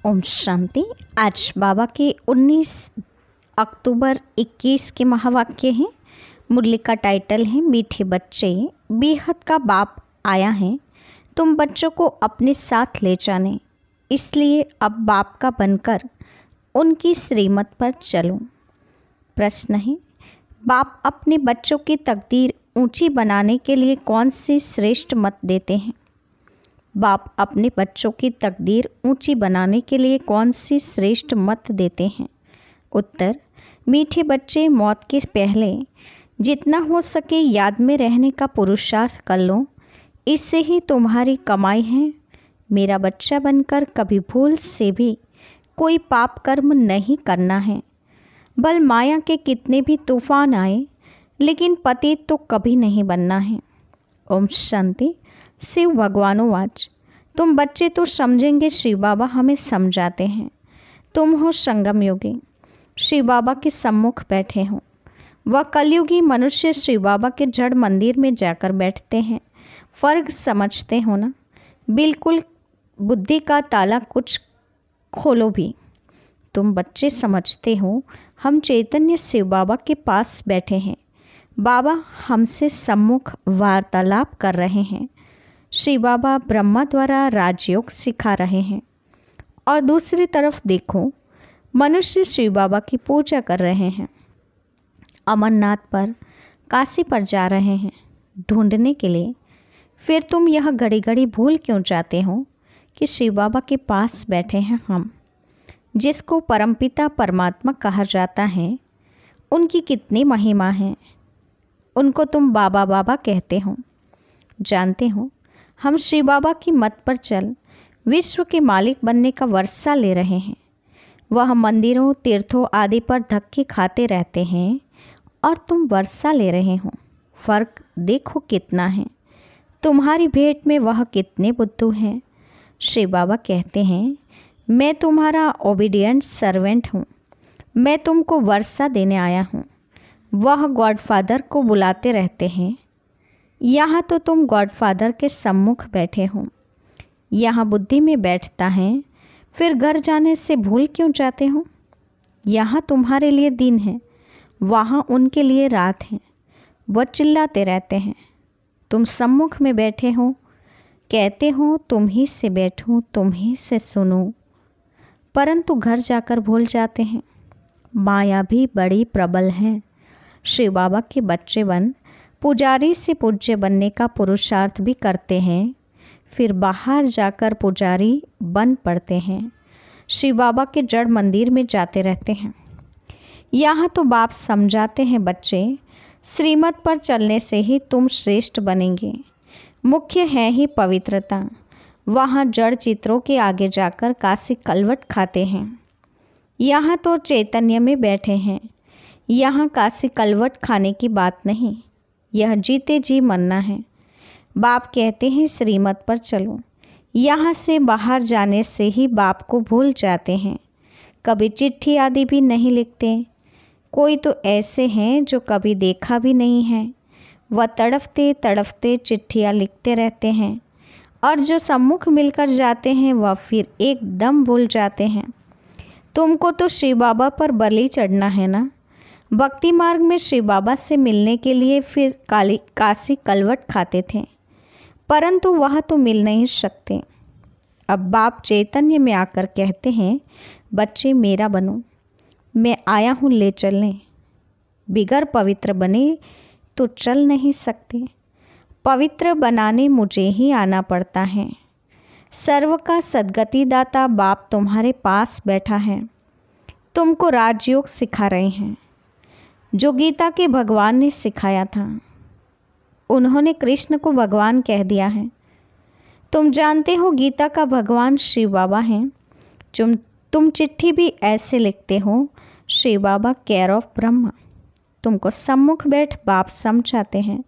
ओम शांति। आज बाबा के 19 अक्टूबर 21 के महावाक्य हैं। मुरली का टाइटल है मीठे बच्चे, बेहद का बाप आया है तुम बच्चों को अपने साथ ले जाने, इसलिए अब बाप का बनकर उनकी श्रीमत पर चलो। प्रश्न है, बाप अपने बच्चों की तकदीर ऊंची बनाने के लिए कौन सी श्रेष्ठ मत देते हैं? बाप अपने बच्चों की तकदीर ऊंची बनाने के लिए कौन सी श्रेष्ठ मत देते हैं? उत्तर, मीठे बच्चे, मौत के पहले जितना हो सके याद में रहने का पुरुषार्थ कर लो, इससे ही तुम्हारी कमाई है। मेरा बच्चा बनकर कभी भूल से भी कोई पाप कर्म नहीं करना है। बल माया के कितने भी तूफान आए, लेकिन पतित तो कभी नहीं बनना है। ओम शांति। शिव भगवानोवाच, तुम बच्चे तो समझेंगे, शिव बाबा हमें समझाते हैं। तुम हो संगम योगी, शिव बाबा के सम्मुख बैठे हो। वह कलयुगी मनुष्य शिव बाबा के जड़ मंदिर में जाकर बैठते हैं। फ़र्क समझते हो ना? बिल्कुल बुद्धि का ताला कुछ खोलो भी। तुम बच्चे समझते हो हम चैतन्य शिव बाबा के पास बैठे हैं। बाबा हमसे सम्मुख वार्तालाप कर रहे हैं। शिव बाबा ब्रह्मा द्वारा राजयोग सिखा रहे हैं और दूसरी तरफ देखो मनुष्य शिव बाबा की पूजा कर रहे हैं। अमरनाथ पर, काशी पर जा रहे हैं ढूंढने के लिए। फिर तुम यह घड़ी घड़ी भूल क्यों जाते हो कि शिव बाबा के पास बैठे हैं हम, जिसको परमपिता परमात्मा कहा जाता है। उनकी कितनी महिमा है, उनको तुम बाबा बाबा कहते हो। जानते हो हम शिव बाबा की मत पर चल विश्व के मालिक बनने का वर्षा ले रहे हैं। वह मंदिरों, तीर्थों आदि पर धक्के खाते रहते हैं और तुम वर्षा ले रहे हो। फर्क देखो कितना है। तुम्हारी भेंट में वह कितने बुद्धू हैं। शिव बाबा कहते हैं, मैं तुम्हारा ओबीडिएंट सर्वेंट हूँ, मैं तुमको वर्षा देने आया हूँ। वह गॉडफादर को बुलाते रहते हैं। यहाँ तो तुम गॉडफादर के सम्मुख बैठे हो। यहाँ बुद्धि में बैठता है, फिर घर जाने से भूल क्यों जाते हो? यहाँ तुम्हारे लिए दिन है, वहाँ उनके लिए रात है। वह चिल्लाते रहते हैं, तुम सम्मुख में बैठे हो, कहते हो तुम ही से बैठूं, तुम ही से सुनूं, परंतु घर जाकर भूल जाते हैं। माया भी बड़ी प्रबल है। शिव बाबा के बच्चे बन पुजारी से पूज्य बनने का पुरुषार्थ भी करते हैं, फिर बाहर जाकर पुजारी बन पड़ते हैं। शिव बाबा के जड़ मंदिर में जाते रहते हैं। यहाँ तो बाप समझाते हैं, बच्चे श्रीमत पर चलने से ही तुम श्रेष्ठ बनेंगे। मुख्य है ही पवित्रता। वहाँ जड़ चित्रों के आगे जाकर काशी कलवट खाते हैं। यहाँ तो चैतन्य में बैठे हैं। यहाँ काशी कलवट खाने की बात नहीं, यह जीते जी मरना है। बाप कहते हैं श्रीमत पर चलो। यहाँ से बाहर जाने से ही बाप को भूल जाते हैं। कभी चिट्ठी आदि भी नहीं लिखते। कोई तो ऐसे हैं जो कभी देखा भी नहीं है। वह तड़फते तड़फते चिट्ठियाँ लिखते रहते हैं, और जो सम्मुख मिलकर जाते हैं वह फिर एकदम भूल जाते हैं। तुमको तो शिव बाबा पर बलि चढ़ना है ना। भक्ति मार्ग में शिव बाबा से मिलने के लिए फिर काशी कलवट खाते थे, परंतु वह तो मिल नहीं सकते। अब बाप चैतन्य में आकर कहते हैं, बच्चे मेरा बनो, मैं आया हूँ ले चलने। बिगर पवित्र बने तो चल नहीं सकते। पवित्र बनाने मुझे ही आना पड़ता है। सर्व का सद्गति दाता बाप तुम्हारे पास बैठा है, तुमको राजयोग सिखा रहे हैं, जो गीता के भगवान ने सिखाया था। उन्होंने कृष्ण को भगवान कह दिया है। तुम जानते हो गीता का भगवान शिव बाबा हैं। तुम चिट्ठी भी ऐसे लिखते हो, शिव बाबा केयर ऑफ ब्रह्मा। तुमको सम्मुख बैठ बाप समझाते हैं,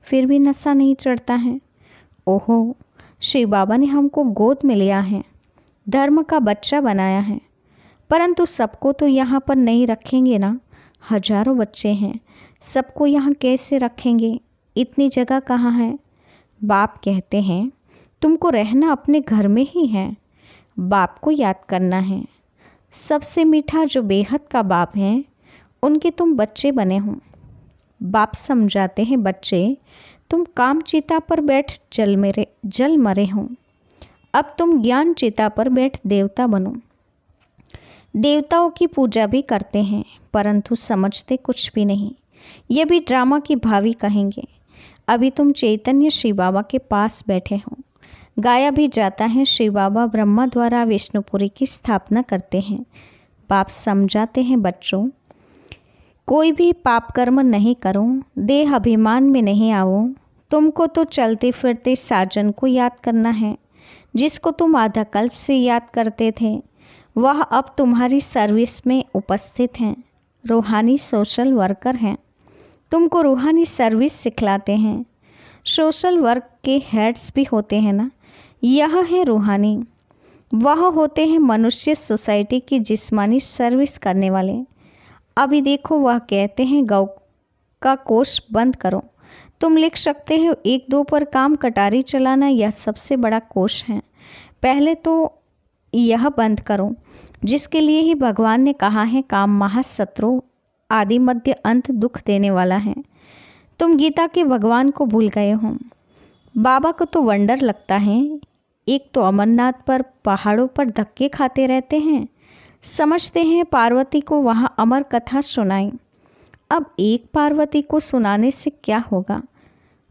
फिर भी नशा नहीं चढ़ता है। ओहो, शिव बाबा ने हमको गोद में लिया है, धर्म का बच्चा बनाया है, परंतु सबको तो यहाँ पर नहीं रखेंगे ना। हजारों बच्चे हैं, सबको यहाँ कैसे रखेंगे? इतनी जगह कहाँ है? बाप कहते हैं तुमको रहना अपने घर में ही है। बाप को याद करना है। सबसे मीठा जो बेहद का बाप है, उनके तुम बच्चे बने हो। बाप समझाते हैं, बच्चे तुम काम चिता पर बैठ जल मरे हो, अब तुम ज्ञान चिता पर बैठ देवता बनो। देवताओं की पूजा भी करते हैं परंतु समझते कुछ भी नहीं। ये भी ड्रामा की भावी कहेंगे। अभी तुम चैतन्य श्री बाबा के पास बैठे हो। गाया भी जाता है, श्री बाबा ब्रह्मा द्वारा विष्णुपुरी की स्थापना करते हैं। बाप समझाते हैं, बच्चों कोई भी पाप कर्म नहीं करो, देह अभिमान में नहीं आओ। तुमको तो चलते फिरते साजन को याद करना है, जिसको तुम आधा कल्प से याद करते थे। वह अब तुम्हारी सर्विस में उपस्थित हैं, रूहानी सोशल वर्कर हैं। तुमको रूहानी सर्विस सिखलाते हैं। सोशल वर्क के हेड्स भी होते हैं ना, यह है रूहानी। वह होते हैं मनुष्य सोसाइटी की जिस्मानी सर्विस करने वाले। अभी देखो, वह कहते हैं गौ का कोष बंद करो। तुम लिख सकते हो 1-2 पर काम कटारी चलाना, यह सबसे बड़ा कोष है। पहले तो यह बंद करो, जिसके लिए ही भगवान ने कहा है काम महाशत्रु आदि मध्य अंत दुख देने वाला है। तुम गीता के भगवान को भूल गए हो। बाबा को तो वंडर लगता है, एक तो अमरनाथ पर पहाड़ों पर धक्के खाते रहते हैं, समझते हैं पार्वती को वहाँ अमर कथा सुनाई। अब एक पार्वती को सुनाने से क्या होगा?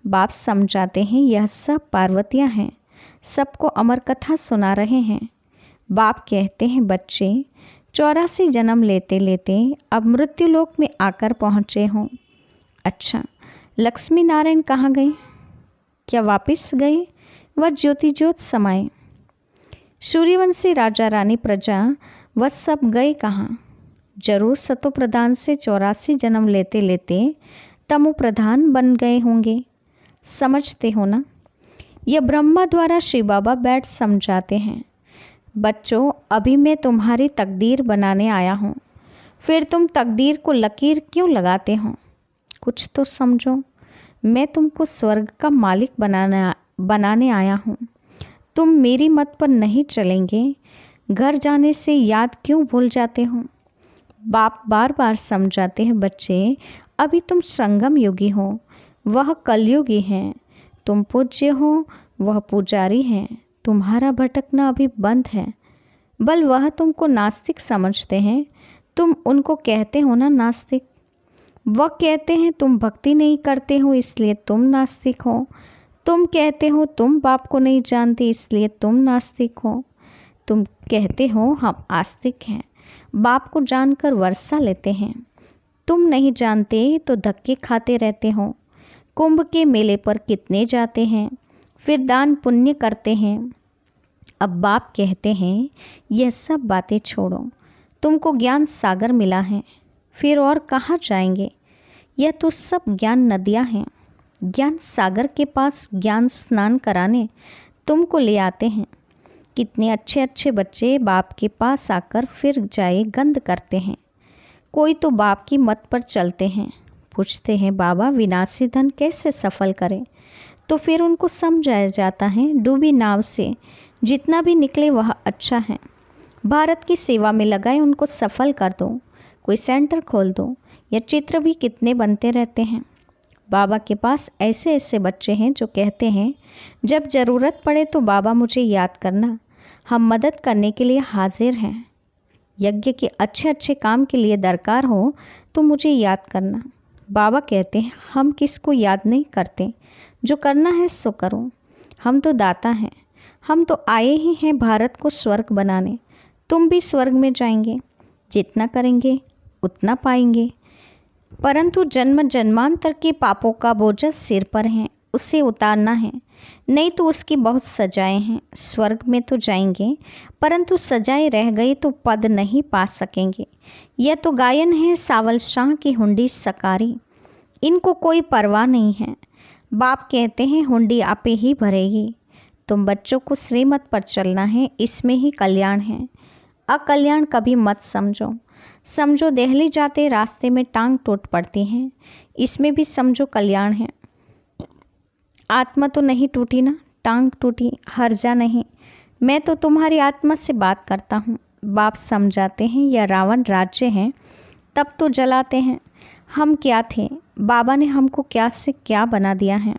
बाप समझाते हैं, यह सब पार्वतियाँ हैं, सबको अमर कथा सुना रहे हैं। बाप कहते हैं, बच्चे 84 जन्म लेते लेते अब मृत्यु लोक में आकर पहुँचे हों। अच्छा, लक्ष्मी नारायण कहाँ गए? क्या वापस गए? वह ज्योति ज्योत समाये। सूर्यवंशी राजा रानी प्रजा वह सब गए कहाँ? जरूर सतो प्रधान से 84 जन्म लेते लेते तमो प्रधान बन गए होंगे। समझते हो ना? यह ब्रह्मा द्वारा श्री बाबा बैठ समझाते हैं, बच्चों अभी मैं तुम्हारी तकदीर बनाने आया हूँ, फिर तुम तकदीर को लकीर क्यों लगाते हो? कुछ तो समझो। मैं तुमको स्वर्ग का मालिक बनाने आया हूँ। तुम मेरी मत पर नहीं चलेंगे। घर जाने से याद क्यों भूल जाते हो? बाप बार बार समझाते हैं, बच्चे अभी तुम संगम युगी हो, वह कलयुगी हैं। तुम पूज्य हो, वह पुजारी हैं। तुम्हारा भटकना अभी बंद है। बल वह तुमको नास्तिक समझते हैं, तुम उनको कहते हो ना नास्तिक। वह कहते हैं तुम भक्ति नहीं करते हो इसलिए तुम नास्तिक हो। तुम कहते हो तुम बाप को नहीं जानते इसलिए तुम नास्तिक हो। तुम कहते हो हम आस्तिक हैं, बाप को जानकर वर्षा लेते हैं। तुम नहीं जानते तो धक्के खाते रहते हो। कुंभ के मेले पर कितने जाते हैं, फिर दान पुण्य करते हैं। अब बाप कहते हैं यह सब बातें छोड़ो, तुमको ज्ञान सागर मिला है, फिर और कहाँ जाएंगे? यह तो सब ज्ञान नदियाँ हैं। ज्ञान सागर के पास ज्ञान स्नान कराने तुमको ले आते हैं। कितने अच्छे अच्छे बच्चे बाप के पास आकर फिर जाए गंद करते हैं। कोई तो बाप की मत पर चलते हैं, पूछते हैं बाबा विनाशी धन कैसे सफल करें? तो फिर उनको समझाया जाता है डूबी नाव से जितना भी निकले वह अच्छा है। भारत की सेवा में लगाए उनको सफल कर दो, कोई सेंटर खोल दो। यह चित्र भी कितने बनते रहते हैं। बाबा के पास ऐसे ऐसे बच्चे हैं जो कहते हैं जब ज़रूरत पड़े तो बाबा मुझे याद करना, हम मदद करने के लिए हाजिर हैं। यज्ञ के अच्छे अच्छे काम के लिए दरकार हो तो मुझे याद करना। बाबा कहते हैं हम किसको याद नहीं करते, जो करना है सो करो। हम तो दाता हैं, हम तो आए ही हैं भारत को स्वर्ग बनाने। तुम भी स्वर्ग में जाएंगे, जितना करेंगे उतना पाएंगे। परंतु जन्म जन्मांतर के पापों का बोझ सिर पर है, उसे उतारना है, नहीं तो उसकी बहुत सजाएं हैं। स्वर्ग में तो जाएंगे परंतु सजाएं रह गई तो पद नहीं पा सकेंगे। यह तो गायन है सावल शाह की हुंडी सकारी, इनको कोई परवाह नहीं है। बाप कहते हैं हुंडी आपे ही भरेगी। तुम बच्चों को श्रीमत पर चलना है, इसमें ही कल्याण है। अकल्याण कभी मत समझो। समझो दिल्ली जाते रास्ते में टांग टूट पड़ती हैं, इसमें भी समझो कल्याण है। आत्मा तो नहीं टूटी ना, टांग टूटी, हर्जा नहीं। मैं तो तुम्हारी आत्मा से बात करता हूँ। बाप समझाते हैं यह रावण राज्य है, तब तो जलाते हैं। हम क्या थे? बाबा ने हमको क्या से क्या बना दिया है।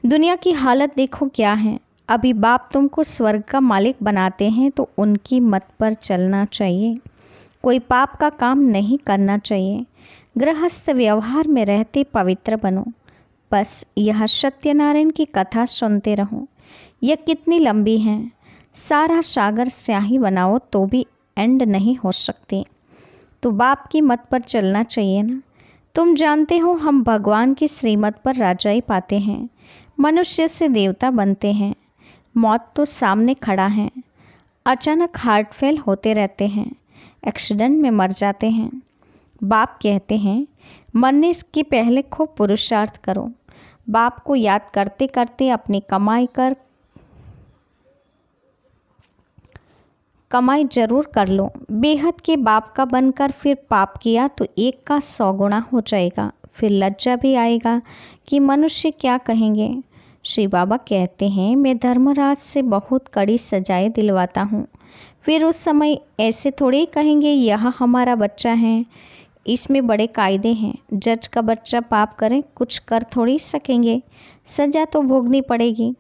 दुनिया की हालत देखो क्या है। अभी बाप तुमको स्वर्ग का मालिक बनाते हैं तो उनकी मत पर चलना चाहिए। कोई पाप का काम नहीं करना चाहिए। गृहस्थ व्यवहार में रहते पवित्र बनो। बस यह सत्यनारायण की कथा सुनते रहो। यह कितनी लंबी है। सारा सागर स्याही बनाओ तो भी एंड नहीं हो सकती। तो बाप की मत पर चलना चाहिए ना। तुम जानते हो हम भगवान की श्रीमत पर राजाई पाते हैं, मनुष्य से देवता बनते हैं। मौत तो सामने खड़ा है। अचानक हार्ट फेल होते रहते हैं, एक्सीडेंट में मर जाते हैं। बाप कहते हैं मरने के पहले खूब पुरुषार्थ करो। बाप को याद करते करते अपनी कमाई जरूर कर लो। बेहद के बाप का बनकर फिर पाप किया तो 1 का 100 गुना हो जाएगा। फिर लज्जा भी आएगा कि मनुष्य क्या कहेंगे। श्री बाबा कहते हैं मैं धर्मराज से बहुत कड़ी सजाएं दिलवाता हूँ। फिर उस समय ऐसे थोड़े कहेंगे यह हमारा बच्चा है, इसमें बड़े कायदे हैं। जज का बच्चा पाप करे कुछ कर थोड़ी सकेंगे, सज़ा तो भोगनी पड़ेगी।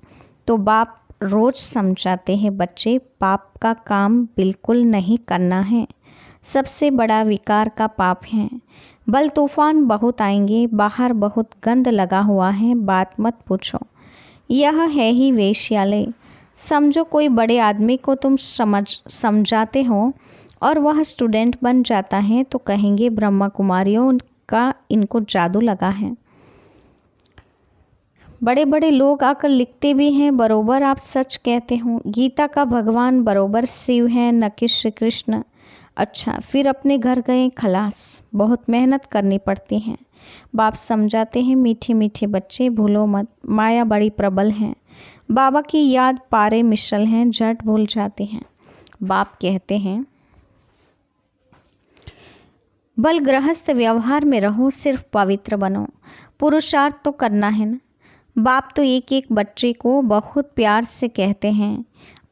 तो बाप रोज़ समझाते हैं बच्चे पाप का काम बिल्कुल नहीं करना है, सबसे बड़ा विकार का पाप है। बल तूफान बहुत आएंगे, बाहर बहुत गंद लगा हुआ है, बात मत पूछो। यह है ही वेश्यालय। समझो कोई बड़े आदमी को तुम समझाते हो और वह स्टूडेंट बन जाता है तो कहेंगे ब्रह्मा कुमारियों का इनको जादू लगा है। बड़े बड़े लोग आकर लिखते भी हैं बरोबर आप सच कहते हो। गीता का भगवान बरोबर शिव हैं न कि श्री कृष्ण। अच्छा, फिर अपने घर गए खलास। बहुत मेहनत करनी पड़ती है। बाप समझाते हैं मीठे मीठे बच्चे भूलो मत, माया बड़ी प्रबल है। बाबा की याद पारे मिशल हैं, झट भूल जाते हैं। बाप कहते हैं बल गृहस्थ व्यवहार में रहो, सिर्फ पवित्र बनो। पुरुषार्थ तो करना है ना। बाप तो एक एक बच्चे को बहुत प्यार से कहते हैं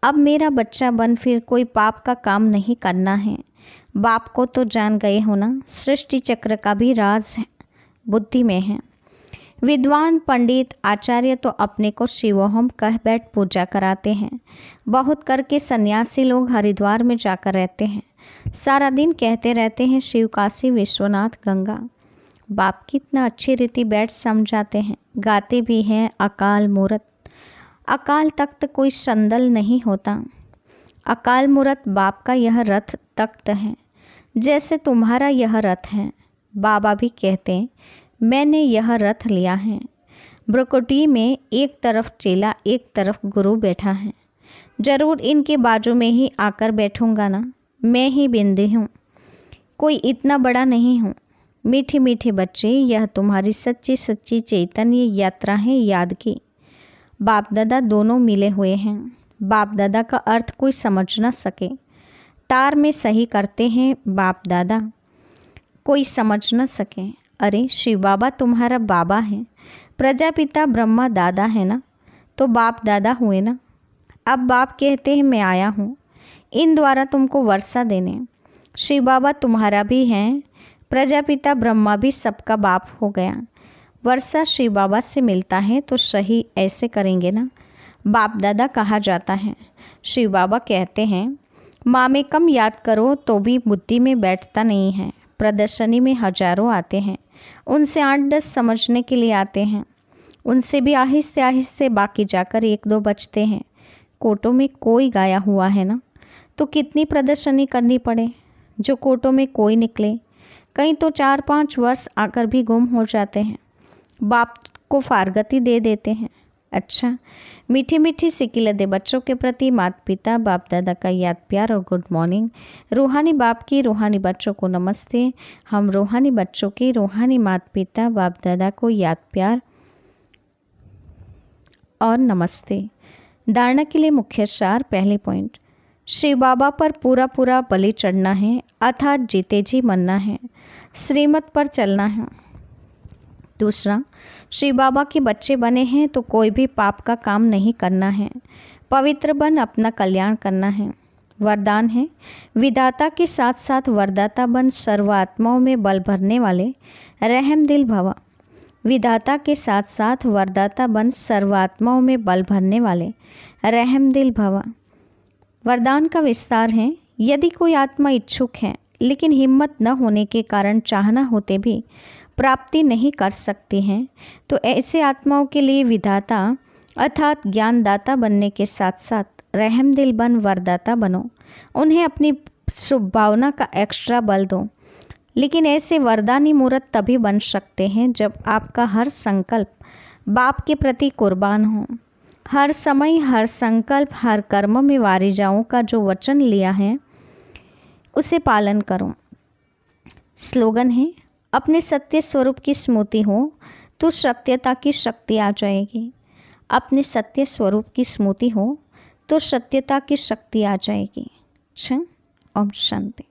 अब मेरा बच्चा बन, फिर कोई पाप का काम नहीं करना है। बाप को तो जान गए हो ना, सृष्टि चक्र का भी राज है, बुद्धि में है। विद्वान पंडित आचार्य तो अपने को शिवोहम कह बैठ पूजा कराते हैं। बहुत करके सन्यासी लोग हरिद्वार में जाकर रहते हैं, सारा दिन कहते रहते हैं शिव काशी विश्वनाथ गंगा। बाप कितना अच्छी रीति बैठ समझाते हैं, गाते भी हैं अकाल मूरत। अकाल तख्त कोई संदल नहीं होता। अकाल मूरत बाप का यह रथ तख्त है, जैसे तुम्हारा यह रथ है। बाबा भी कहते हैं मैंने यह रथ लिया है। ब्रकोटी में एक तरफ चेला एक तरफ गुरु बैठा है। जरूर इनके बाजू में ही आकर बैठूंगा ना। मैं ही बिंदी हूँ, कोई इतना बड़ा नहीं हूँ। मीठे मीठे बच्चे, यह तुम्हारी सच्ची सच्ची चैतन्य यात्रा है याद की। बाप दादा दोनों मिले हुए हैं। बाप दादा का अर्थ कोई समझ ना सके, तार में सही करते हैं बाप दादा, कोई समझ न सके। अरे शिव बाबा तुम्हारा बाबा है, प्रजापिता ब्रह्मा दादा है ना, तो बाप दादा हुए ना। अब बाप कहते हैं मैं आया हूँ इन द्वारा तुमको वर्षा देने। शिव बाबा तुम्हारा भी हैं, प्रजापिता ब्रह्मा भी सबका बाप हो गया। वर्षा शिव बाबा से मिलता है तो सही ऐसे करेंगे ना, बाप दादा कहा जाता है। शिव बाबा कहते हैं माँ में कम याद करो तो भी बुद्धि में बैठता नहीं है। प्रदर्शनी में हजारों आते हैं, उनसे 8-10 समझने के लिए आते हैं, उनसे भी आहिस्ते आहिस्ते बाकी जाकर 1-2 बचते हैं। कोटों में कोई गाया हुआ है ना, तो कितनी प्रदर्शनी करनी पड़े जो कोटों में कोई निकले। कहीं तो 4-5 वर्ष आकर भी गुम हो जाते हैं, बाप को फारगती दे देते हैं। अच्छा, मीठी मीठी सिकिलदे बच्चों के प्रति माता पिता बाप दादा का याद प्यार और गुड मॉर्निंग। रूहानी बाप की रूहानी बच्चों को नमस्ते। हम रूहानी बच्चों के रूहानी माता पिता बाप दादा को याद प्यार और नमस्ते। धारणा के लिए मुख्य सार। पहले पॉइंट, शिव बाबा पर पूरा पूरा बलि चढ़ना है, अर्थात जीते जी मरना है, श्रीमत पर चलना है। दूसरा, शिव बाबा के बच्चे बने हैं तो कोई भी पाप का काम नहीं करना है। पवित्र बन अपना कल्याण करना है। वरदान है, विधाता के साथ साथ वरदाता बन सर्व आत्माओं में बल भरने वाले रहम दिल भव। विधाता के साथ साथ वरदाता बन सर्व आत्माओं में बल भरने वाले रहम दिल भव। वरदान का विस्तार है, यदि कोई आत्मा इच्छुक है लेकिन हिम्मत न होने के कारण चाहना होते भी प्राप्ति नहीं कर सकती हैं, तो ऐसे आत्माओं के लिए विधाता अर्थात ज्ञानदाता बनने के साथ साथ रहम दिल बन वरदाता बनो। उन्हें अपनी शुभ भावना का एक्स्ट्रा बल दो। लेकिन ऐसे वरदानी मूर्त तभी बन सकते हैं जब आपका हर संकल्प बाप के प्रति कुर्बान हो। हर समय, हर संकल्प, हर कर्म में वारिजाओं का जो वचन लिया है उसे पालन करो। स्लोगन है, अपने सत्य स्वरूप की स्मृति हो तो सत्यता की शक्ति आ जाएगी। अपने सत्य स्वरूप की स्मृति हो तो सत्यता की शक्ति आ जाएगी। ओम शांति।